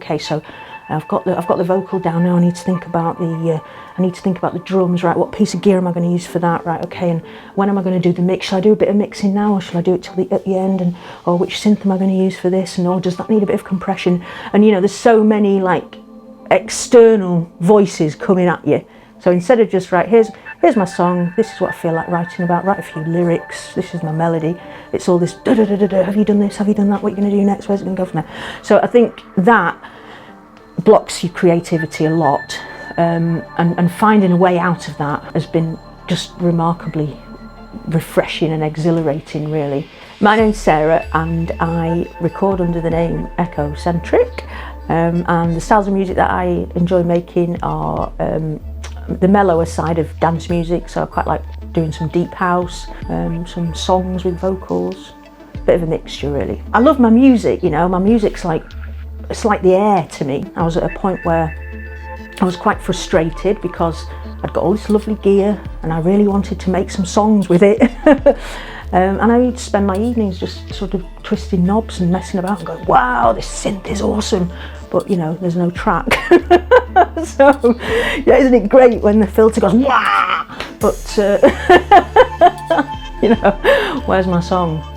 Okay, so I've got the vocal down now. I need to think about the drums, right? What piece of gear am I going to use for that, right? Okay, and when am I going to do the mix? Shall I do a bit of mixing now, or shall I do it at the end? And or which synth am I going to use for this? And or does that need a bit of compression? And there's so many like external voices coming at you. So instead of just here's my song, this is what I feel like writing about, write a few lyrics, this is my melody, it's all this da da da da da, have you done this, have you done that, what are you going to do next, where's it going to go from there? So I think that blocks your creativity a lot, and finding a way out of that has been just remarkably refreshing and exhilarating, really. My name's Sarah and I record under the name Centrik, and the styles of music that I enjoy making are the mellower side of dance music, so I quite like doing some deep house, some songs with vocals, a bit of a mixture really. I love my music, my music's it's like the air to me. I was at a point where I was quite frustrated because I'd got all this lovely gear and I really wanted to make some songs with it. And I used to spend my evenings just sort of twisting knobs and messing about and going, wow, this synth is awesome, but there's no track. So yeah, isn't it great when the filter goes wah, but where's my song?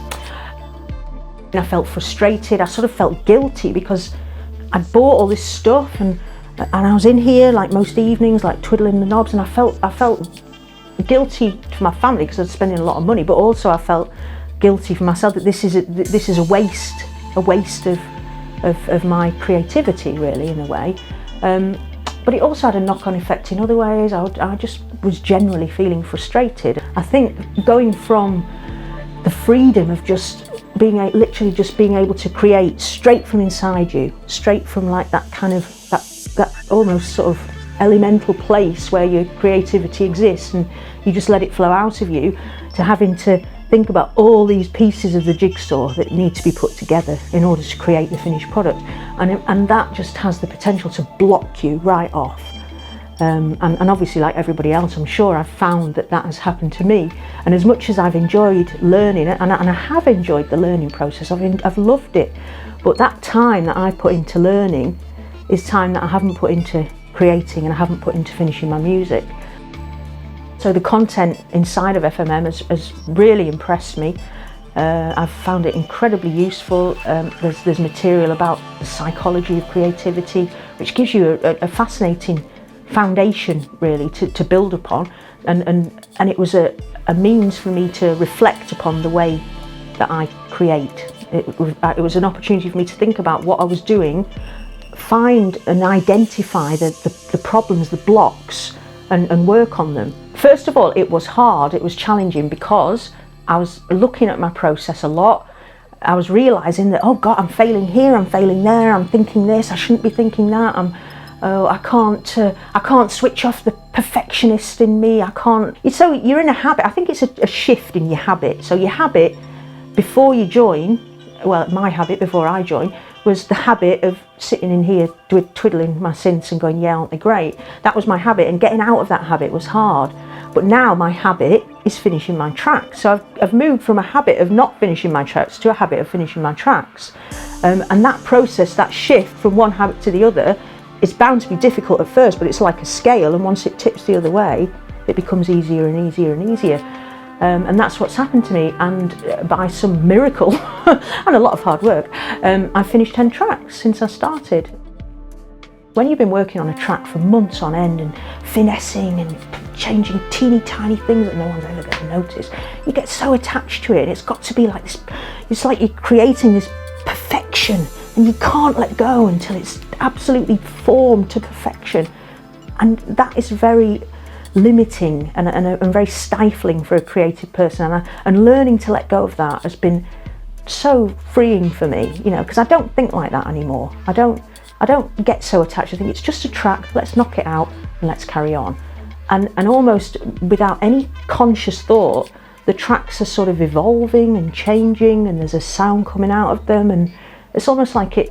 I felt frustrated. I sort of felt guilty because I'd bought all this stuff and I was in here like most evenings, like twiddling the knobs, and I felt guilty for my family because I was spending a lot of money, but also I felt guilty for myself that this is a waste of my creativity, really, in a way. But it also had a knock-on effect in other ways. I just was generally feeling frustrated. I think going from the freedom of literally just being able to create straight from inside you, straight from like that kind of that almost sort of elemental place where your creativity exists and you just let it flow out of you, to having to think about all these pieces of the jigsaw that need to be put together in order to create the finished product, and that just has the potential to block you right off. And obviously, like everybody else, I'm sure I've found that has happened to me. And as much as I've enjoyed learning it, and I have enjoyed the learning process, I've loved it, but that time that I put into learning is time that I haven't put into creating and I haven't put into finishing my music. So the content inside of FMM has really impressed me. I've found it incredibly useful. There's material about the psychology of creativity, which gives you a fascinating foundation really to build upon, and it was a means for me to reflect upon the way that I create. It was an opportunity for me to think about what I was doing, find and identify the problems, the blocks, and work on them. First of all, it was hard, it was challenging, because I was looking at my process a lot. I was realising that, oh God, I'm failing here, I'm failing there, I'm thinking this, I shouldn't be thinking that, I can't switch off the perfectionist in me, I can't. So you're in a habit. I think it's a shift in your habit. So your habit before you join, well, my habit before I joined was the habit of sitting in here twiddling my synths and going, yeah, aren't they great? That was my habit, and getting out of that habit was hard. But now my habit is finishing my tracks. So I've moved from a habit of not finishing my tracks to a habit of finishing my tracks. And that process, that shift from one habit to the other, it's bound to be difficult at first, but it's like a scale, and once it tips the other way, it becomes easier and easier and easier. And that's what's happened to me, and by some miracle and a lot of hard work, I've finished 10 tracks since I started. When you've been working on a track for months on end and finessing and changing teeny tiny things that no one's ever going to notice, you get so attached to it, and it's got to be like this. It's like you're creating this perfection, and you can't let go until it's absolutely formed to perfection. And that is very limiting and very stifling for a creative person, and learning to let go of that has been so freeing for me, because I don't think like that anymore. I don't get so attached. I think it's just a track, let's knock it out and let's carry on. And almost without any conscious thought, the tracks are sort of evolving and changing, and there's a sound coming out of them, and it's almost like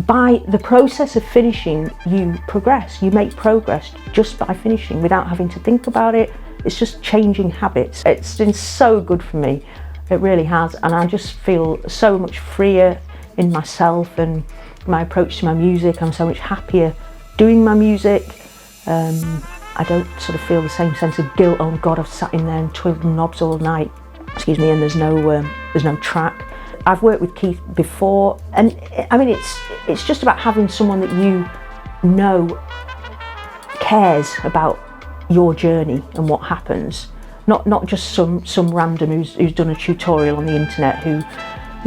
by the process of finishing, you progress, you make progress just by finishing without having to think about it. It's just changing habits. It's been so good for me, it really has, and I just feel so much freer in myself, and my approach to my music. I'm so much happier doing my music. I don't sort of feel the same sense of guilt. Oh God, I've sat in there and twiddled knobs all night. Excuse me, and there's no track. I've worked with Keith before, and I mean it's just about having someone that you know cares about your journey and what happens. Not just some random who's done a tutorial on the internet who,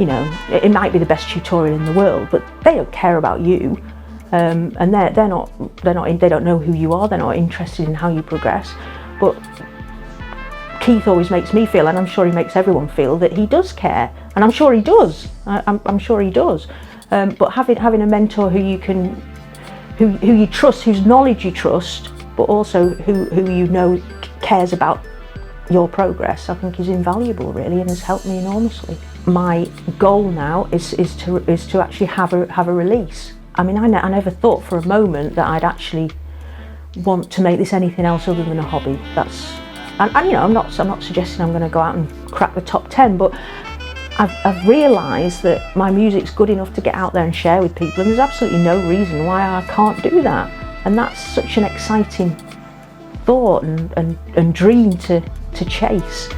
you know, it might be the best tutorial in the world, but they don't care about you. And they don't know who you are. They're not interested in how you progress. But Keith always makes me feel, and I'm sure he makes everyone feel, that he does care, and I'm sure he does. I'm sure he does. But having a mentor who you trust, whose knowledge you trust, but also who you know cares about your progress, I think is invaluable, really, and has helped me enormously. My goal now is to actually have a release. I mean, I never thought for a moment that I'd actually want to make this anything else other than a hobby. And you know, I'm not suggesting I'm going to go out and crack the top 10, but I've realised that my music's good enough to get out there and share with people, and there's absolutely no reason why I can't do that. And that's such an exciting thought and dream to chase.